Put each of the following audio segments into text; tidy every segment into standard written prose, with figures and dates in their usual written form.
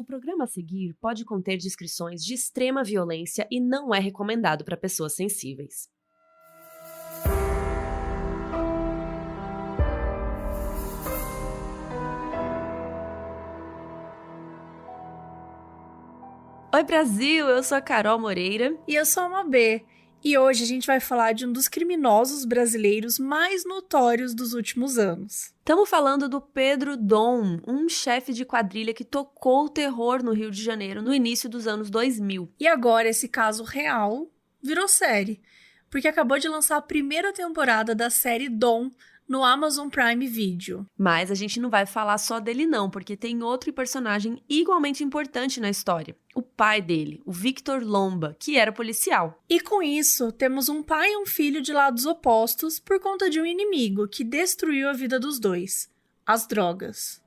O programa a seguir pode conter descrições de extrema violência e não é recomendado para pessoas sensíveis. Oi Brasil, eu sou a Carol Moreira. E eu sou a Mabê. E hoje a gente vai falar de um dos criminosos brasileiros mais notórios dos últimos anos. Estamos falando do Pedro Dom, um chefe de quadrilha que tocou o terror no Rio de Janeiro no início dos anos 2000. E agora esse caso real virou série, porque acabou de lançar a primeira temporada da série Dom no Amazon Prime Video. Mas a gente não vai falar só dele não, porque tem outro personagem igualmente importante na história. O pai dele, o Victor Lomba, que era policial. E com isso, temos um pai e um filho de lados opostos por conta de um inimigo que destruiu a vida dos dois: as drogas.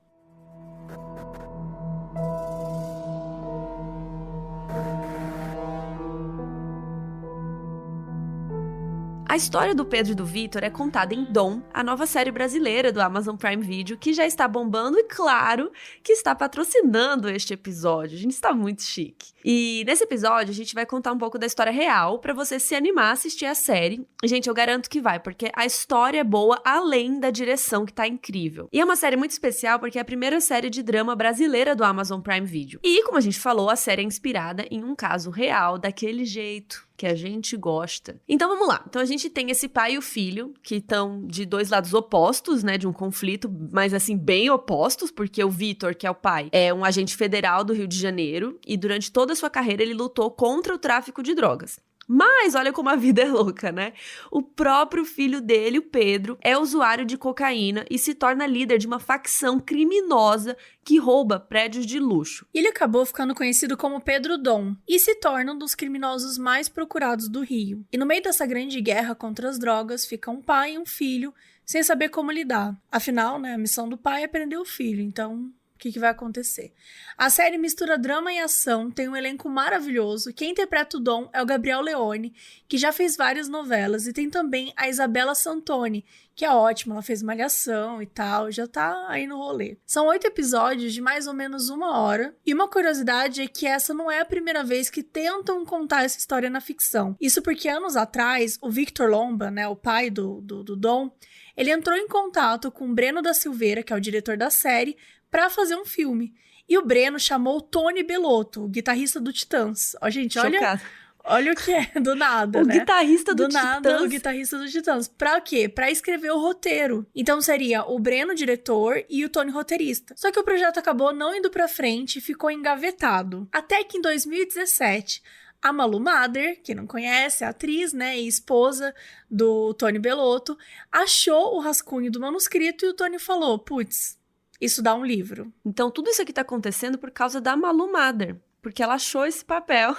A história do Pedro e do Victor é contada em Dom, a nova série brasileira do Amazon Prime Video, que já está bombando e, claro, que está patrocinando este episódio. A gente está muito chique. E nesse episódio a gente vai contar um pouco da história real para você se animar a assistir a série. E, gente, eu garanto que vai, porque a história é boa além da direção que tá incrível. E é uma série muito especial porque é a primeira série de drama brasileira do Amazon Prime Video. E, como a gente falou, a série é inspirada em um caso real, daquele jeito que a gente gosta. Então vamos lá. Então a gente tem esse pai e o filho, que estão de dois lados opostos, né, de um conflito, mas assim, bem opostos, porque o Victor, que é o pai, é um agente federal do Rio de Janeiro, e durante toda a sua carreira ele lutou contra o tráfico de drogas. Mas olha como a vida é louca, né? O próprio filho dele, o Pedro, é usuário de cocaína e se torna líder de uma facção criminosa que rouba prédios de luxo. Ele acabou ficando conhecido como Pedro Dom e se torna um dos criminosos mais procurados do Rio. E no meio dessa grande guerra contra as drogas, fica um pai e um filho sem saber como lidar. Afinal, né, a missão do pai é prender o filho, então o que vai acontecer? A série mistura drama e ação, tem um elenco maravilhoso. Quem interpreta o Dom é o Gabriel Leone, que já fez várias novelas, e tem também a Isabela Santoni, que é ótima, ela fez Malhação e tal, já tá aí no rolê. São 8 episódios de mais ou menos 1 hora, e uma curiosidade é que essa não é a primeira vez que tentam contar essa história na ficção. Isso porque anos atrás, o Victor Lomba, né, o pai do Dom, ele entrou em contato com o Breno da Silveira, que é o diretor da série, para fazer um filme. E o Breno chamou o Tony Bellotto, o guitarrista do Titãs. Ó, gente, olha o que é, do nada, o né? Guitarrista do nada, o guitarrista do Titãs. Pra quê? Pra escrever o roteiro. Então seria o Breno, diretor, e o Tony, roteirista. Só que o projeto acabou não indo pra frente e ficou engavetado. Até que em 2017... a Malu Mader, que não conhece, a atriz, né, e esposa do Tony Bellotto, achou o rascunho do manuscrito e o Tony falou: putz, isso dá um livro. Então tudo isso aqui tá acontecendo por causa da Malu Mader, porque ela achou esse papel.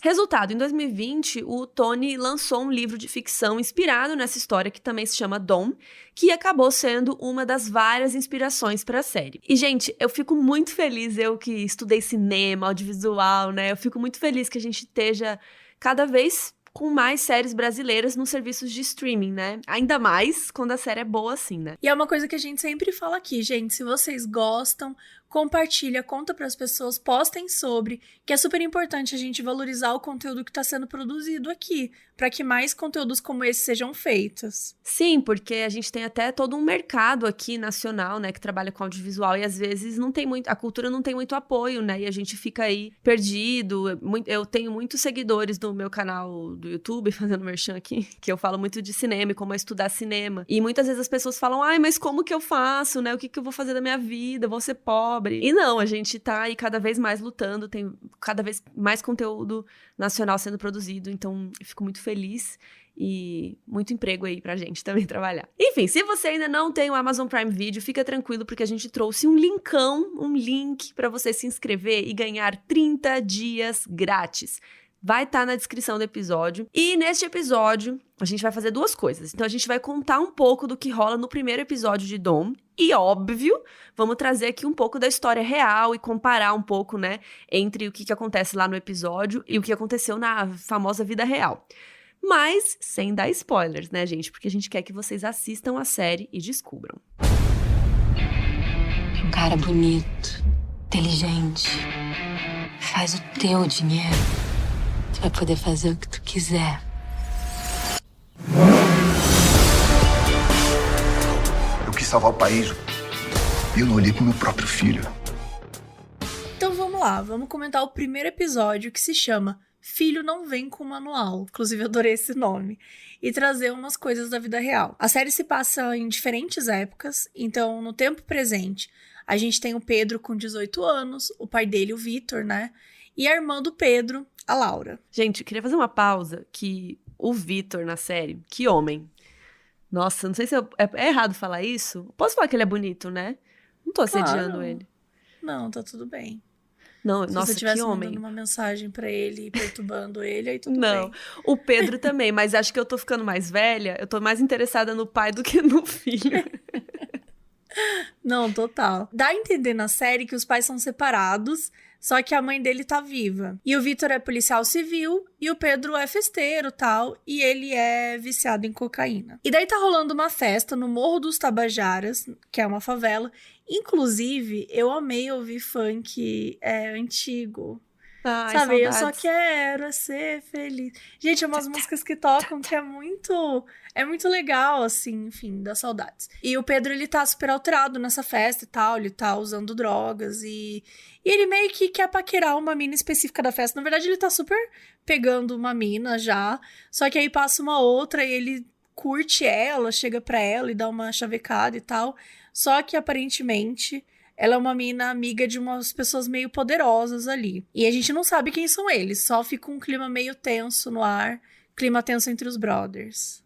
Resultado, em 2020, o Tony lançou um livro de ficção inspirado nessa história que também se chama Dom, que acabou sendo uma das várias inspirações para a série. E, gente, eu fico muito feliz, eu que estudei cinema, audiovisual, né? Eu fico muito feliz que a gente esteja cada vez com mais séries brasileiras nos serviços de streaming, né? Ainda mais quando a série é boa assim, né? E é uma coisa que a gente sempre fala aqui, gente, se vocês gostam, compartilha, conta para as pessoas, postem sobre, que é super importante a gente valorizar o conteúdo que está sendo produzido aqui, para que mais conteúdos como esse sejam feitos. Sim, porque a gente tem até todo um mercado aqui nacional, né, que trabalha com audiovisual e às vezes não tem muito, a cultura não tem muito apoio, né, e a gente fica aí perdido. Eu tenho muitos seguidores no meu canal do YouTube, fazendo merchan aqui, que eu falo muito de cinema e como é estudar cinema. E muitas vezes as pessoas falam: ai, mas como que eu faço, né, o que eu vou fazer da minha vida, vou ser pobre. E não, a gente tá aí cada vez mais lutando, tem cada vez mais conteúdo nacional sendo produzido, então eu fico muito feliz e muito emprego aí pra gente também trabalhar. Enfim, se você ainda não tem o Amazon Prime Video, fica tranquilo porque a gente trouxe um link pra você se inscrever e ganhar 30 dias grátis. Vai estar na descrição do episódio. E neste episódio, a gente vai fazer 2 coisas. Então, a gente vai contar um pouco do que rola no primeiro episódio de Dom. E, óbvio, vamos trazer aqui um pouco da história real e comparar um pouco, né, entre o que acontece lá no episódio e o que aconteceu na famosa vida real. Mas sem dar spoilers, né, gente? Porque a gente quer que vocês assistam a série e descubram. Um cara bonito, inteligente. Faz o teu dinheiro. Tu vai poder fazer o que tu quiser. Eu quis salvar o país. E eu não olhei pro meu próprio filho. Então vamos lá, vamos comentar o primeiro episódio, que se chama Filho Não Vem com Manual. Inclusive eu adorei esse nome. E trazer umas coisas da vida real. A série se passa em diferentes épocas, então no tempo presente a gente tem o Pedro com 18 anos, o pai dele, o Vitor, né? E a irmã do Pedro, a Laura. Gente, eu queria fazer uma pausa, que o Vitor na série, que homem. Nossa, não sei se é errado falar isso. Posso falar que ele é bonito, né? Não tô assediando Claro. ele. Não, tá tudo bem. Não, Se nossa, você tivesse que homem. mandando uma mensagem pra ele, perturbando ele, aí tudo Não, bem. o Pedro também, mas acho que eu tô ficando mais velha, eu tô mais interessada no pai do que no filho. Não, total. Dá a entender na série que os pais são separados, só que a mãe dele tá viva. E o Vitor é policial civil e o Pedro é festeiro, tal, e ele é viciado em cocaína. E daí tá rolando uma festa no Morro dos Tabajaras, que é uma favela. Inclusive, eu amei ouvir funk antigo. Ai, Sabe, eu saudades. só quero ser feliz. Gente, é umas músicas que tocam que é muito legal, assim, enfim, dá saudades. E o Pedro, ele tá super alterado nessa festa e tal, ele tá usando drogas e ele meio que quer paquerar uma mina específica da festa. Na verdade, ele tá super pegando uma mina já, só que aí passa uma outra e ele curte ela, chega pra ela e dá uma chavecada e tal. Só que, aparentemente, ela é uma mina amiga de umas pessoas meio poderosas ali. E a gente não sabe quem são eles, só fica um clima meio tenso no ar, clima tenso entre os brothers.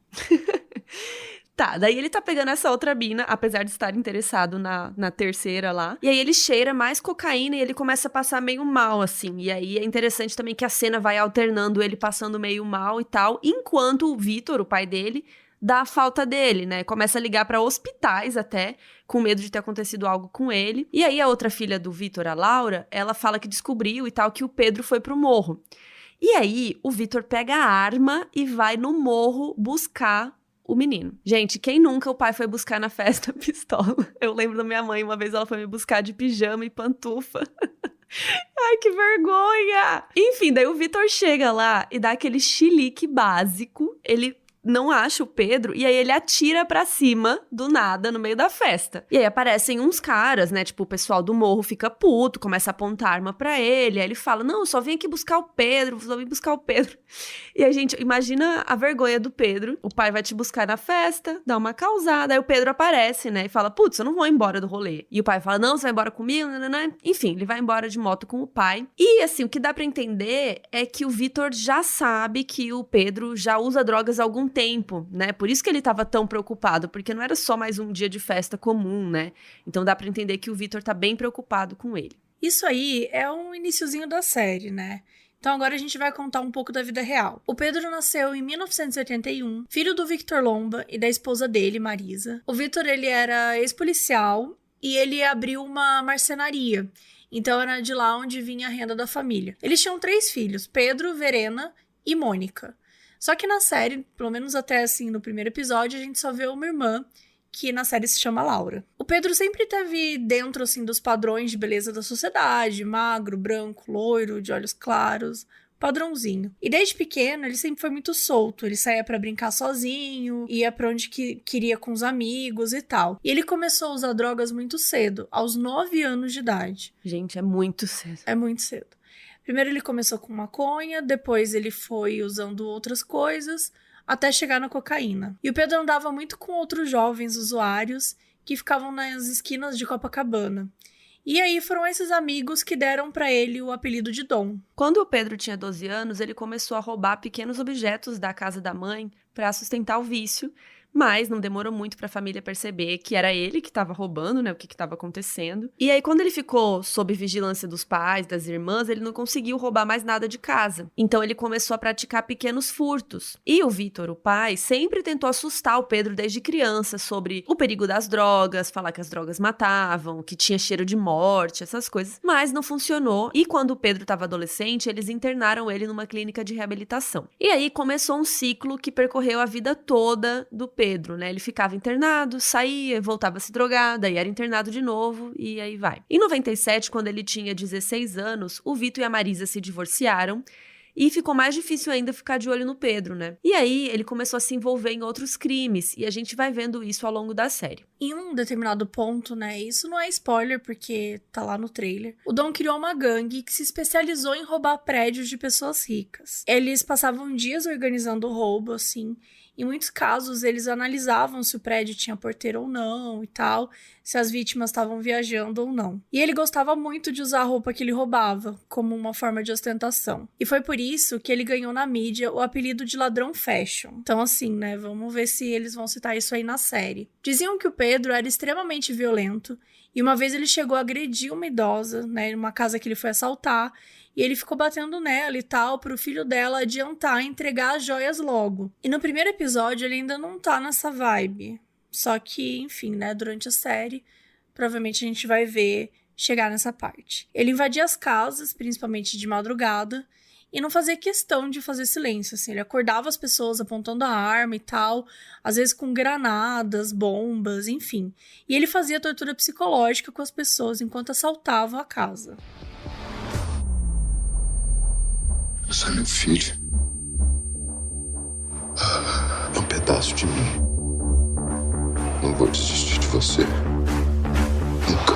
Tá, daí ele tá pegando essa outra mina, apesar de estar interessado na terceira lá. E aí ele cheira mais cocaína e ele começa a passar meio mal, assim. E aí é interessante também que a cena vai alternando ele passando meio mal e tal, enquanto o Vitor, o pai dele, dá a falta dele, né? Começa a ligar pra hospitais até, com medo de ter acontecido algo com ele. E aí a outra filha do Vitor, a Laura, ela fala que descobriu e tal que o Pedro foi pro morro. E aí o Vitor pega a arma e vai no morro buscar o menino. Gente, quem nunca o pai foi buscar na festa pistola? Eu lembro da minha mãe, uma vez ela foi me buscar de pijama e pantufa. Ai, que vergonha! Enfim, daí o Vitor chega lá e dá aquele chilique básico. Ele não acha o Pedro, e aí ele atira pra cima, do nada, no meio da festa. E aí aparecem uns caras, né, tipo, o pessoal do morro fica puto, começa a apontar arma pra ele, aí ele fala, não, eu só vim aqui buscar o Pedro, só vim buscar o Pedro. E a gente, imagina a vergonha do Pedro, o pai vai te buscar na festa, dá uma causada, aí o Pedro aparece, né, e fala, putz, eu não vou embora do rolê. E o pai fala, não, você vai embora comigo, nananã. Enfim, ele vai embora de moto com o pai. E, assim, o que dá pra entender é que o Vitor já sabe que o Pedro já usa drogas há algum tempo, né? Por isso que ele tava tão preocupado, porque não era só mais um dia de festa comum, né? Então dá pra entender que o Vitor tá bem preocupado com ele. Isso aí é um iniciozinho da série, né? Então agora a gente vai contar um pouco da vida real. O Pedro nasceu em 1981, filho do Victor Lomba e da esposa dele, Marisa. O Victor, ele era ex-policial e ele abriu uma marcenaria. Então era de lá onde vinha a renda da família. Eles tinham 3 filhos, Pedro, Verena e Mônica. Só que na série, pelo menos até assim no primeiro episódio, a gente só vê uma irmã, que na série se chama Laura. O Pedro sempre esteve dentro assim dos padrões de beleza da sociedade, magro, branco, loiro, de olhos claros, padrãozinho. E desde pequeno ele sempre foi muito solto, ele saía pra brincar sozinho, ia pra onde queria com os amigos e tal. E ele começou a usar drogas muito cedo, aos 9 anos de idade. Gente, é muito cedo. É muito cedo. Primeiro ele começou com maconha, depois ele foi usando outras coisas, até chegar na cocaína. E o Pedro andava muito com outros jovens usuários que ficavam nas esquinas de Copacabana. E aí foram esses amigos que deram pra ele o apelido de Dom. Quando o Pedro tinha 12 anos, ele começou a roubar pequenos objetos da casa da mãe para sustentar o vício, mas não demorou muito para a família perceber que era ele que estava roubando, né, o que estava acontecendo. E aí, quando ele ficou sob vigilância dos pais, das irmãs, ele não conseguiu roubar mais nada de casa. Então, ele começou a praticar pequenos furtos. E o Vitor, o pai, sempre tentou assustar o Pedro desde criança sobre o perigo das drogas, falar que as drogas matavam, que tinha cheiro de morte, essas coisas. Mas não funcionou. E quando o Pedro estava adolescente, eles internaram ele numa clínica de reabilitação. E aí, começou um ciclo que percorreu a vida toda do Pedro Pedro, né? Ele ficava internado, saía, voltava a se drogar, daí era internado de novo e aí vai. Em 97, quando ele tinha 16 anos, o Vitor e a Marisa se divorciaram. E ficou mais difícil ainda ficar de olho no Pedro, né? E aí, ele começou a se envolver em outros crimes, e a gente vai vendo isso ao longo da série. Em um determinado ponto, né, isso não é spoiler porque tá lá no trailer, o Dom criou uma gangue que se especializou em roubar prédios de pessoas ricas. Eles passavam dias organizando o roubo, assim. Em muitos casos, eles analisavam se o prédio tinha porteiro ou não e tal, se as vítimas estavam viajando ou não. E ele gostava muito de usar a roupa que ele roubava, como uma forma de ostentação. E foi por isso que ele ganhou na mídia o apelido de ladrão fashion. Então assim, né, vamos ver se eles vão citar isso aí na série. Diziam que o Pedro era extremamente violento, e uma vez ele chegou a agredir uma idosa, né, numa casa que ele foi assaltar, e ele ficou batendo nela e tal, pro filho dela adiantar e entregar as joias logo. E no primeiro episódio ele ainda não tá nessa vibe. Só que, enfim, né, durante a série, provavelmente a gente vai ver chegar nessa parte. Ele invadia as casas, principalmente de madrugada, e não fazia questão de fazer silêncio, assim. Ele acordava as pessoas apontando a arma e tal, às vezes com granadas, bombas, enfim. E ele fazia tortura psicológica com as pessoas enquanto assaltava a casa. Você é meu filho. É um pedaço de mim. Não vou desistir de você. Nunca.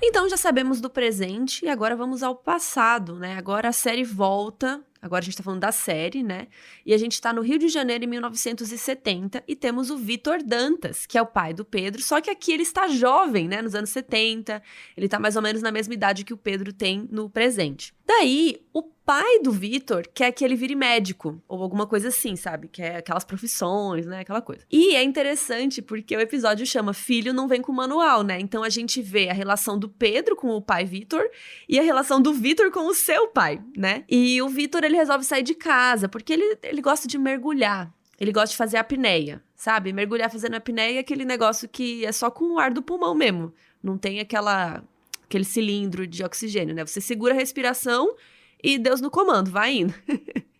Então já sabemos do presente e agora vamos ao passado, né? Agora a série volta. Agora a gente tá falando da série, né? E a gente tá no Rio de Janeiro em 1970 e temos o Vitor Dantas, que é o pai do Pedro, só que aqui ele está jovem, né? Nos anos 70, ele tá mais ou menos na mesma idade que o Pedro tem no presente. Daí, o pai do Vitor quer que ele vire médico, ou alguma coisa assim, sabe? Que é aquelas profissões, né? Aquela coisa. E é interessante porque o episódio chama Filho Não Vem com Manual, né? Então a gente vê a relação do Pedro com o pai Vitor e a relação do Vitor com o seu pai, né? E o Vitor, ele resolve sair de casa, porque ele gosta de mergulhar. Ele gosta de fazer apneia, sabe? Mergulhar fazendo apneia é aquele negócio que é só com o ar do pulmão mesmo. Não tem aquele cilindro de oxigênio, né? Você segura a respiração e Deus no comando, vai indo.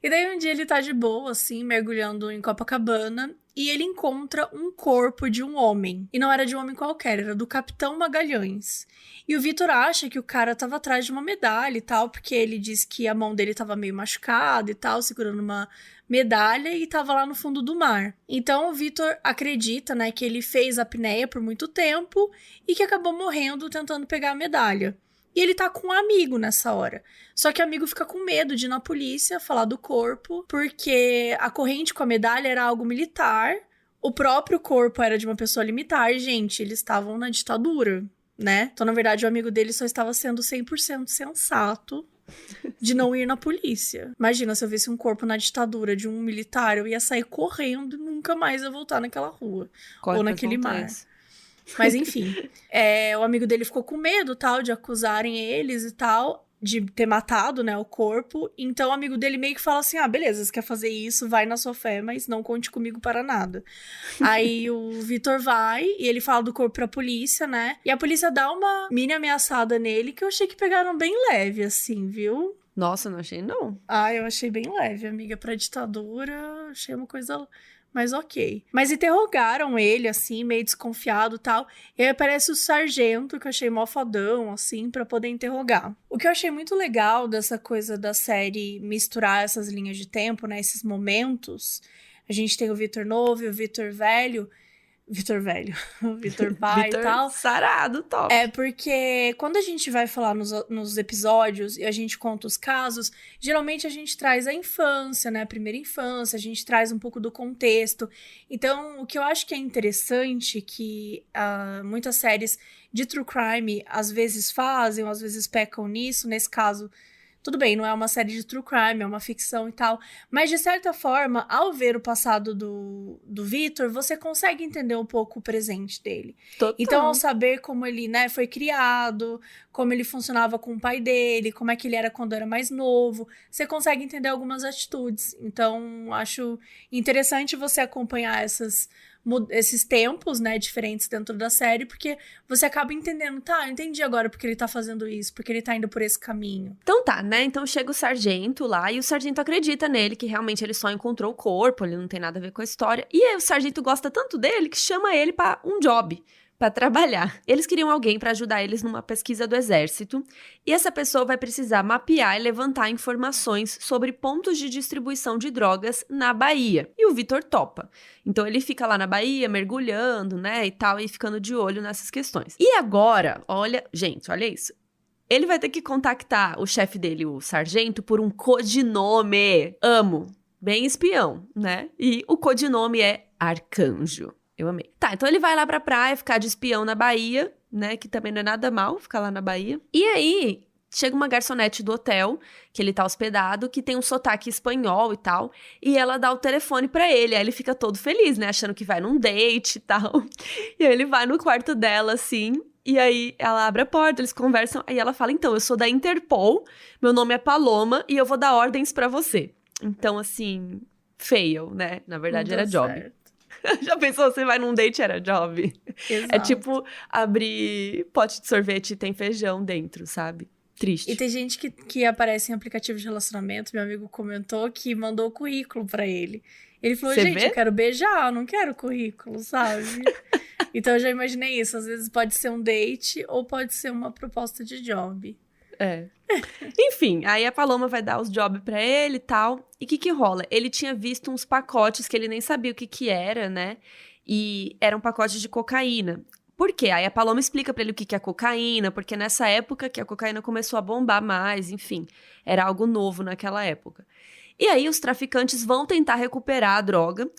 E daí um dia ele tá de boa, assim, mergulhando em Copacabana, e ele encontra um corpo de um homem. E não era de um homem qualquer, era do Capitão Magalhães. E o Vitor acha que o cara tava atrás de uma medalha e tal, porque ele diz que a mão dele tava meio machucada e tal, segurando uma medalha, e tava lá no fundo do mar. Então o Vitor acredita, né, que ele fez a apneia por muito tempo e que acabou morrendo tentando pegar a medalha. E ele tá com um amigo nessa hora. Só que o amigo fica com medo de ir na polícia falar do corpo, porque a corrente com a medalha era algo militar, o próprio corpo era de uma pessoa militar. Gente, eles estavam na ditadura, né? Então, na verdade, o amigo dele só estava sendo 100% sensato de não ir na polícia. Imagina, se eu visse um corpo na ditadura de um militar, eu ia sair correndo e nunca mais ia voltar naquela rua. Ou naquele mar. Mas enfim, o amigo dele ficou com medo, tal, de acusarem eles e tal, de ter matado, né, o corpo. Então o amigo dele meio que fala assim, beleza, você quer fazer isso, vai na sua fé, mas não conte comigo para nada. Aí o Vitor vai e ele fala do corpo pra polícia, né, e a polícia dá uma mini ameaçada nele, que eu achei que pegaram bem leve, assim, viu? Nossa, não achei não. Eu achei bem leve, amiga, pra ditadura, achei uma coisa... Mas ok. Mas interrogaram ele, assim, meio desconfiado e tal. E aí aparece o sargento, que eu achei mó fodão, assim, pra poder interrogar. O que eu achei muito legal dessa coisa da série misturar essas linhas de tempo, né? Esses momentos. A gente tem o Vitor novo e o Vitor velho. O Vitor pai e tal. Sarado, top. É porque quando a gente vai falar nos episódios e a gente conta os casos, geralmente a gente traz a infância, né? A primeira infância, a gente traz um pouco do contexto. Então, o que eu acho que é interessante que muitas séries de true crime às vezes fazem, ou às vezes pecam nisso, nesse caso... Tudo bem, não é uma série de true crime, é uma ficção e tal. Mas, de certa forma, ao ver o passado do Vitor, você consegue entender um pouco o presente dele. Total. Então, ao saber como ele, né, foi criado, como ele funcionava com o pai dele, como é que ele era quando era mais novo, você consegue entender algumas atitudes. Então, acho interessante você acompanhar essas esses tempos, né, diferentes dentro da série, porque você acaba entendendo, tá, eu entendi agora porque ele tá fazendo isso, porque ele tá indo por esse caminho. Então tá, né? Então chega o sargento lá e o sargento acredita nele, que realmente ele só encontrou o corpo, ele não tem nada a ver com a história. E aí o sargento gosta tanto dele que chama ele pra um job, pra trabalhar. Eles queriam alguém pra ajudar eles numa pesquisa do exército, e essa pessoa vai precisar mapear e levantar informações sobre pontos de distribuição de drogas na Bahia. E o Vitor topa. Então ele fica lá na Bahia, mergulhando, né, e tal, e ficando de olho nessas questões. E agora, olha, gente, olha isso. Ele vai ter que contactar o chefe dele, o sargento, por um codinome. Amo. Bem espião, né? E o codinome é Arcanjo. Eu amei. Tá, então ele vai lá pra praia, ficar de espião na Bahia, né? Que também não é nada mal, ficar lá na Bahia. E aí, chega uma garçonete do hotel, que ele tá hospedado, que tem um sotaque espanhol e tal. E ela dá o telefone pra ele. Aí ele fica todo feliz, né? Achando que vai num date e tal. E aí ele vai no quarto dela, assim. E aí ela abre a porta, eles conversam. Aí ela fala, então, eu sou da Interpol, meu nome é Paloma e eu vou dar ordens pra você. Então, assim, fail, né? Na verdade, era job. Certo. Já pensou, você vai num date, era job? Exato. É tipo abrir pote de sorvete e tem feijão dentro, sabe? Triste. E tem gente que aparece em aplicativo de relacionamento, meu amigo comentou, que mandou o currículo pra ele. Ele falou, Você gente, vê? eu quero beijar, eu não quero currículo, sabe? Então eu já imaginei isso, às vezes pode ser um date ou pode ser uma proposta de job. É. Enfim, aí a Paloma vai dar os jobs pra ele e tal. E o que rola? Ele tinha visto uns pacotes que ele nem sabia o que era, né? E eram pacotes de cocaína. Por quê? Aí a Paloma explica pra ele o que é cocaína, porque nessa época que a cocaína começou a bombar mais, enfim. Era algo novo naquela época. E aí os traficantes vão tentar recuperar a droga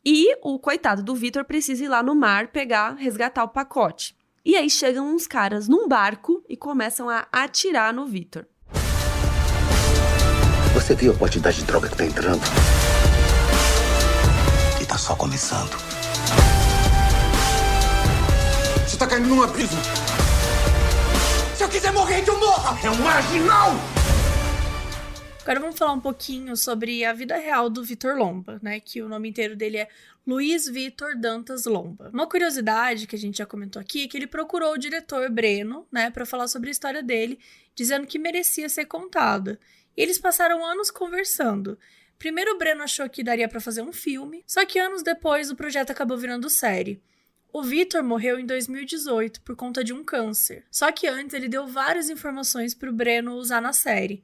e o coitado do Vitor precisa ir lá no mar resgatar o pacote. E aí chegam uns caras num barco e começam a atirar no Vitor. Você viu a quantidade de droga que tá entrando? E tá só começando. Você tá caindo num abismo. Se eu quiser morrer, que eu morra! É um marginal! Agora vamos falar um pouquinho sobre a vida real do Vitor Lomba, né? Que o nome inteiro dele é Luiz Vitor Dantas Lomba. Uma curiosidade que a gente já comentou aqui é que ele procurou o diretor Breno, né, para falar sobre a história dele, dizendo que merecia ser contada. E eles passaram anos conversando. Primeiro o Breno achou que daria para fazer um filme, só que anos depois o projeto acabou virando série. O Vitor morreu em 2018 por conta de um câncer. Só que antes ele deu várias informações para o Breno usar na série.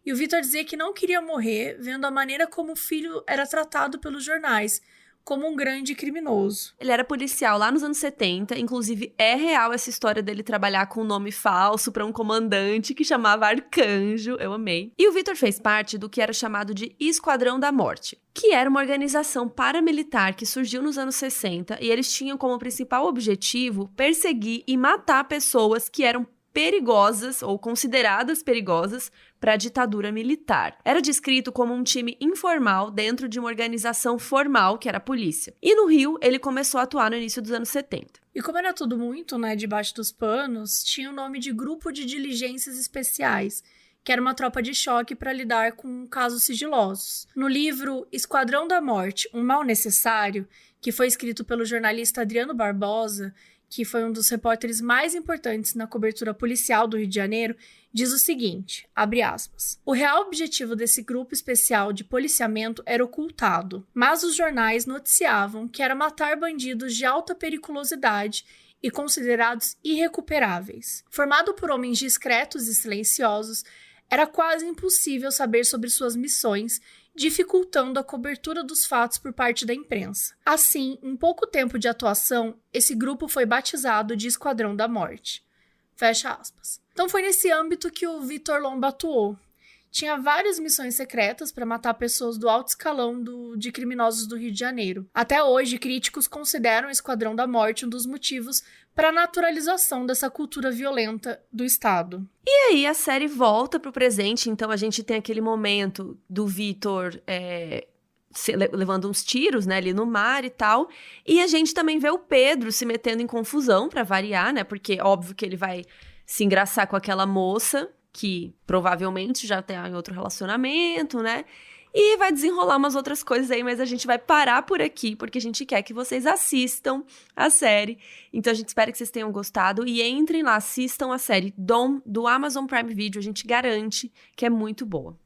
E o Vitor dizia que não queria morrer vendo a maneira como o filho era tratado pelos jornais, como um grande criminoso. Ele era policial lá nos anos 70, inclusive é real essa história dele trabalhar com um nome falso para um comandante que chamava Arcanjo, eu amei. E o Vitor fez parte do que era chamado de Esquadrão da Morte, que era uma organização paramilitar que surgiu nos anos 60 e eles tinham como principal objetivo perseguir e matar pessoas que eram perigosas ou consideradas perigosas para a ditadura militar. Era descrito como um time informal dentro de uma organização formal, que era a polícia. E no Rio, ele começou a atuar no início dos anos 70. E como era tudo muito, né, debaixo dos panos, tinha o nome de Grupo de Diligências Especiais, que era uma tropa de choque para lidar com casos sigilosos. No livro Esquadrão da Morte, Um Mal Necessário, que foi escrito pelo jornalista Adriano Barbosa, que foi um dos repórteres mais importantes na cobertura policial do Rio de Janeiro, diz o seguinte, abre aspas, o real objetivo desse grupo especial de policiamento era ocultado, mas os jornais noticiavam que era matar bandidos de alta periculosidade e considerados irrecuperáveis. Formado por homens discretos e silenciosos, era quase impossível saber sobre suas missões, dificultando a cobertura dos fatos por parte da imprensa. Assim, em pouco tempo de atuação, esse grupo foi batizado de Esquadrão da Morte. Fecha aspas. Então foi nesse âmbito que o Vitor Lomba atuou. Tinha várias missões secretas para matar pessoas do alto escalão de criminosos do Rio de Janeiro. Até hoje, críticos consideram o Esquadrão da Morte um dos motivos para a naturalização dessa cultura violenta do Estado. E aí a série volta pro presente, então a gente tem aquele momento do Vitor levando uns tiros, né, ali no mar e tal, e a gente também vê o Pedro se metendo em confusão, pra variar, né, porque óbvio que ele vai se engraçar com aquela moça, que provavelmente já tá em outro relacionamento, né, E vai desenrolar umas outras coisas aí, mas a gente vai parar por aqui, porque a gente quer que vocês assistam a série. Então a gente espera que vocês tenham gostado e entrem lá, assistam a série Dom, do Amazon Prime Video. A gente garante que é muito boa.